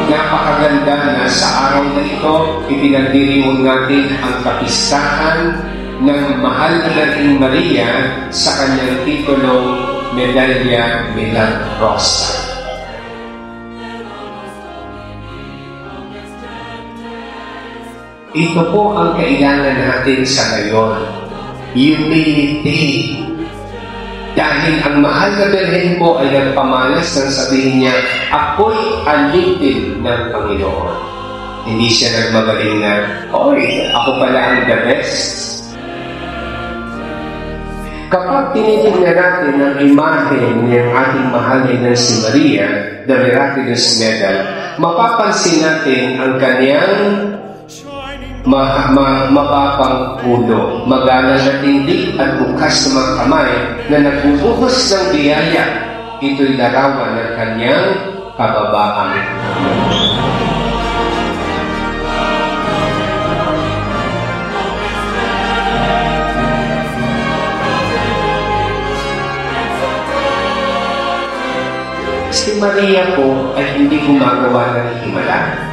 Napakaganda na sa araw na ito, ipinagdiriwang natin ang kapistahan ng mahal na Birheng Maria sa kanyang titulong Medalya Milagrosa. Ito po ang kailangan natin sa ngayon. Humility. Dahil ang mahal na Birhen po ay nagpamalas ng sabihin niya, ako'y alipin ng Panginoon. Hindi siya nagmagaling na, oy, ako pala ang the best. Kapag tinitingnan natin ang imahe ng ating mahal na si Maria, the Miraculous Medal, mapapansin natin ang kanyang mapapang ulo, magalang na tindig at bukas na mga kamay na nagbubuhos ng biyaya. Ito'y larawan ng kanyang kababaan. Si Maria po ay hindi gumagawa ng himala.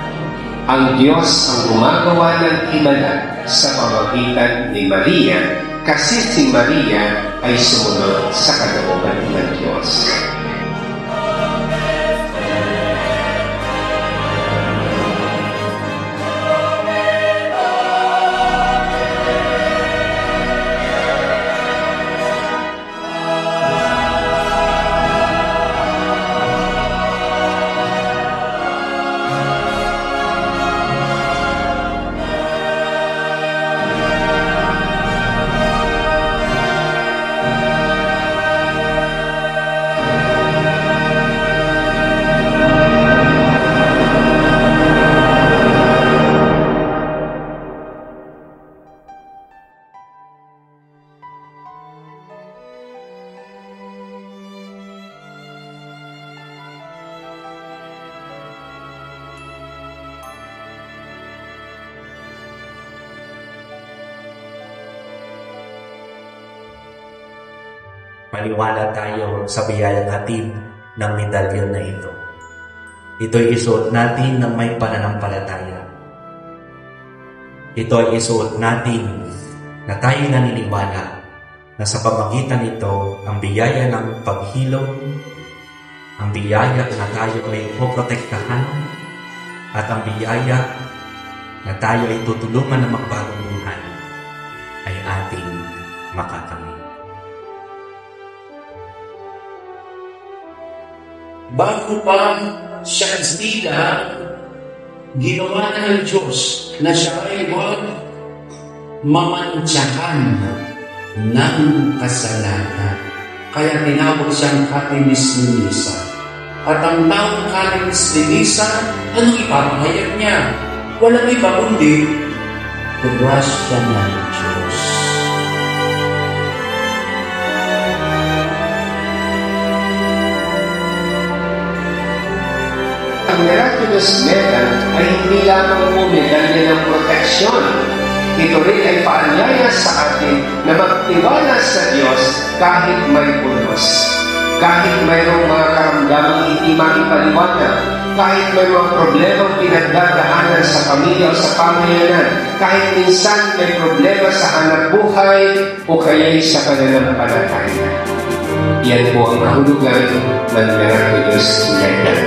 Ang Diyos ang gumagawa ng himala sa pamamagitan ni Maria kasi si Maria ay sumunod sa kalooban ng Diyos. Maniwala tayo sa biyayang hatid ng medalyon na ito. Ito'y isuot natin ng may pananampalataya. Ito ay isuot natin na tayo naniniwala na sa pamagitan nito ang biyaya ng paghilom, ang biyaya na tayo ay poprotektahan, at ang biyaya na tayo ay tutulungan na magbagong buhay ay ating makakamit. Bago pa siya Kastila, ginawa na ng Diyos na siya ay huwag mamantsakan ng kasalanan. Kaya tinawag siyang katinis-nisa. At ang taong katinis-nisa, anong ipapahayag niya? Walang iba kundi grasya ng Diyos. Ang Miraculous Medal ay hindi lamang po medalya ng proteksyon. Ito rin ay paanyaya sa atin na magtiwala sa Diyos kahit may pulos, kahit mayroong mga karamdamang hindi maipaliwanag, kahit may mga problemang pinagdadaanan sa pamilya o sa pamayanan, kahit minsan may problema sa anak buhay o kaya'y sa pananampalataya. Yan po ang kahulugan ng Miraculous Medal.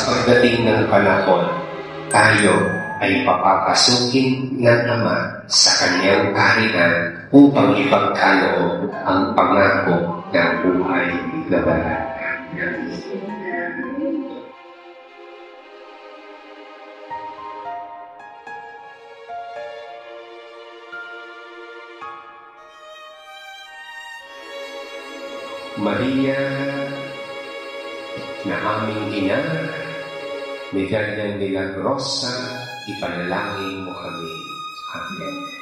pagdating ng panahon, tayo ay papapasukin ng Ama sa Kanyang kaharian upang ipagkaloob ang pangako ng buhay na banal. Maria, na aming ina, medalya milagrosa, ipanalangin mo kami. Amen.